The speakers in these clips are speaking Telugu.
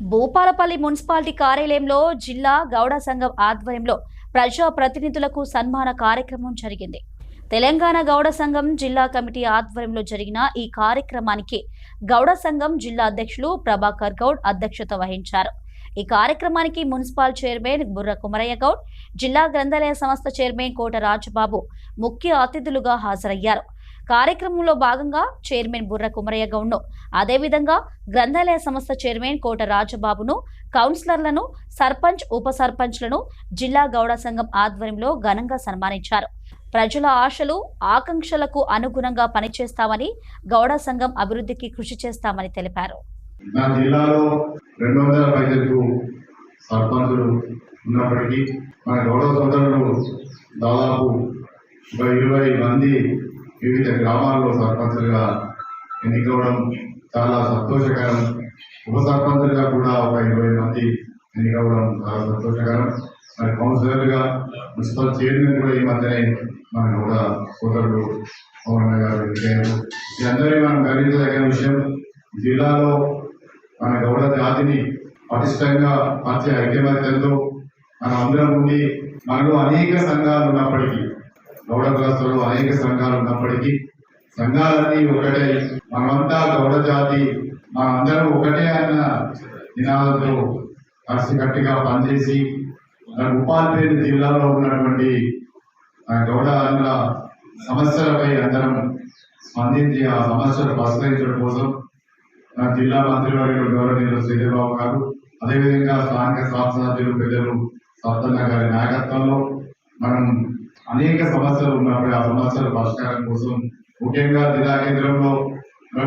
భూపాలపల్లి మున్సిపాలిటీ కార్యాలయంలో జిల్లా గౌడ సంఘం ఆధ్వర్యంలో ప్రజా ప్రతినిధులకు సన్మాన కార్యక్రమం జరిగింది. తెలంగాణ గౌడ సంఘం జిల్లా కమిటీ ఆధ్వర్యంలో జరిగిన ఈ కార్యక్రమానికి గౌడ సంఘం జిల్లా అధ్యక్షులు ప్రభాకర్ గౌడ్ అధ్యక్షత వహించారు. ఈ కార్యక్రమానికి మున్సిపల్ చైర్మన్ బుర్ర కుమరయ్య గౌడ్, జిల్లా గ్రంథాలయ సంస్థ చైర్మన్ కోట రాజబాబు ముఖ్య అతిథులుగా హాజరయ్యారు. కార్యక్రమంలో భాగంగా చైర్మన్ బుర్ర కుమరయ్య గౌడ్ను, అదేవిధంగా గ్రంథాలయ సంస్థ చైర్మన్ కోట రాజబాబును, కౌన్సిలర్లను, సర్పంచ్, ఉప సర్పంచ్లను జిల్లా గౌడ సంఘం ఆధ్వర్యంలో ఘనంగా సన్మానించారు. ప్రజల ఆశలు, ఆకాంక్షలకు అనుగుణంగా పనిచేస్తామని, గౌడ సంఘం అభివృద్ధికి కృషి చేస్తామని తెలిపారు. నా జిల్లాలో 200 పైసలకు సర్పంచులు ఉన్నప్పటికీ మన గౌడ సోదరులు దాదాపు 20 మంది వివిధ గ్రామాల్లో సర్పంచులుగా ఎన్నికవడం చాలా సంతోషకరం. ఉప సర్పంచులుగా కూడా 20 మంది ఎన్నికవడం చాలా సంతోషకరం. మరి కౌన్సిలర్గా మున్సిపల్ చైర్మన్ కూడా ఈ మధ్యనే మన గౌడ సోదరుడు పవన్ గారు ఎన్నికయ్యారు. ఈ అందరినీ మనం గమనించదగిన విషయం. జిల్లాలో మన గౌడ జాతిని పటిష్టంగా పరిచే ఐక్యమత్యంతో మనం అందరం ఉండి, మనలో అనేక సంఘాలు ఉన్నప్పటికీ, గౌడ కులస్తులు అనేక సంఘాలు ఉన్నప్పటికీ, సంఘాలన్నీ ఒకటే, మనమంతా గౌడ జాతి, మనందరం ఒకటే అన్న నినాదంతో కలిసికట్టుగా పనిచేసి భూపాలపల్లి జిల్లాలో ఉన్నటువంటి గౌడ సమస్యలపై అందరం స్పందించి ఆ సమస్యలు పరిష్కరించడం కోసం జిల్లా మంత్రివర్యులు గౌరవనీయులు శ్రీధర్బాబు గారు, అదేవిధంగా స్థానిక శాసనసభ్యులు పెద్దలు సత్తన్న గారి నాయకత్వంలో మనం అనేక సమస్యలు ఉన్నప్పుడు ఆ సమస్యల పరిష్కారం కోసం ముఖ్యంగా జిల్లా కేంద్రంలో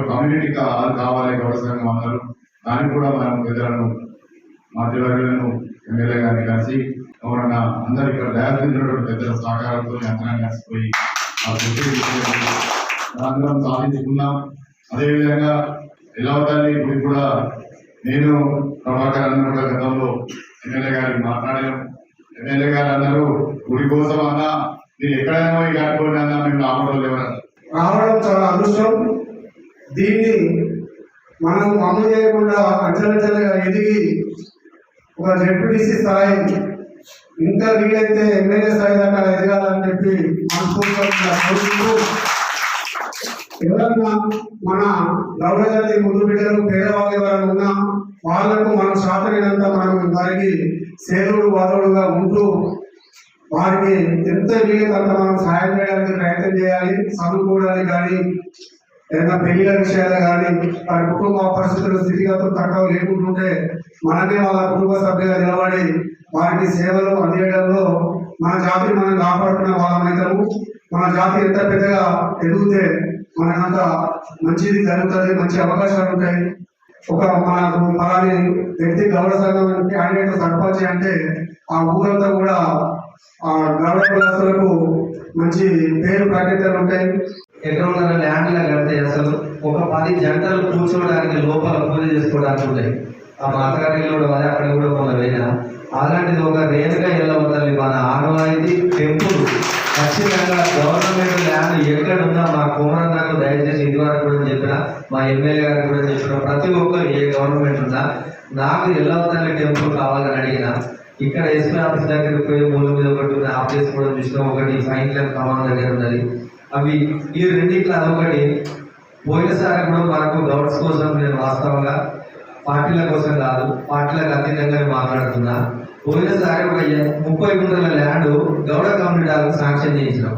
కమ్యూనిటీకి కావాలి గౌడ సంఘం అందరూ. దానికి కూడా మనం పెద్దలను, మంత్రివర్యులను, ఎమ్మెల్యే గారిని కలిసి ఎవరన్నా అందరు ఇక్కడ దయాసినటువంటి పెద్దల సహకారంతో అందరం కలిసిపోయి ఆ అందరం సాధించుకున్నాం. అదేవిధంగా ఎల్లవతల్లి గుడి కూడా నేను ప్రభాకర్ అన్న కూడా గతంలో ఎమ్మెల్యే గారికి మాట్లాడాను. ఎమ్మెల్యే గారు అన్నారు, గుడి కోసం అన్నా మీరు ఎక్కడైనా పోయి కట్టుకోండి అన్నా, మేము రావడం చాలా అదృష్టం. దీన్ని మనం అమలు చేయకుండా అంచెలంచెలుగా ఎదిగి ఒక జెడ్పీటీసీ స్థాయి, ఇంకా వీలైతే ఎమ్మెల్యే స్థాయి దాకా ఎదగాలని చెప్పి మనస్ఫూర్తిగా ఎవరన్నా మన గౌడ జాతి ముందు బిడ్డలు, పేదవాళ్ళు ఎవరైనా ఉన్నా వాళ్లకు మనం సాధనైనంత మనం వారికి సేవలు వాదవుడుగా ఉంటూ వారికి ఎంత వీలైనంత మనం సహాయం చేయడానికి ప్రయత్నం చేయాలి. చదువుకోవడానికి కానీ, ఏదైనా పెళ్లిల విషయాలు కానీ, వారి కుటుంబ పరిస్థితులు, స్థితిగతులు తక్కువ లేకుంటుంటే మనమే వాళ్ళ కుటుంబ సభ్యులుగా నిలబడి వారికి సేవలు అందించడంలో మన జాతిని మనం కాపాడుకున్న వాళ్ళమైతాము. మన జాతి ఎంత పెద్దగా ఎదిగితే మనకంత మంచిది జరుగుతుంది, మంచి అవకాశాలు ఉంటాయి. ఒక మనకు అలానే వ్యక్తి గౌడ సంఘం క్యాండిడేట్ సర్పంచ్ అంటే ఆ ఊరంతా కూడా ఆ గౌడ కులస్తులకు మంచి పేరు ప్రఖ్యాతలు ఉంటాయి. ఎకరంన్నర ల్యాండ్లో కడితే అసలు ఒక 10 జంటలు కూర్చోవడానికి లోపల పూజ చేసుకోవడానికి ఉంటాయి. ఆ మాతగారిలో కూడా అక్కడ కూడా మన వేనా అలాంటిది ఒక రేణుగా వెళ్ళవద్దాలి. మన ఆనవాయితీ టెంపుల్ ఖచ్చితంగా గవర్నమెంట్ ల్యాండ్ ఎక్కడున్నా మా కుమారన్నకు దయచేసి ఇదివరకు కూడా చెప్పిన, మా ఎమ్మెల్యే గారికి కూడా చెప్పిన, ప్రతి ఒక్కరు ఏ గవర్నమెంట్ ఉన్నా నాకు ఎల్లవతల్లి టెంపుల్ కావాలని అడిగిన, ఇక్కడ ఎస్పీ ఆఫీస్ దగ్గరికి పోయి మూల మీద ఒకటి ఆఫీస్ కూడా చూసినాం, ఒకటి ఫైన్ క్లబ్ కమాన్ దగ్గర ఉన్నది. అవి ఈ రెండింటిలో అదొకటి. పోయినసారి కూడా మనకు గౌడ్స్ కోసం నేను వాస్తవంగా పార్టీల కోసం కాదు, పార్టీలకు అతీతంగా మాట్లాడుతున్నా. పోయినసారి ఒక 30 గుంటల ల్యాండ్ గౌడ కమ్యూనిటీ శాంక్షన్ చేయించినాం.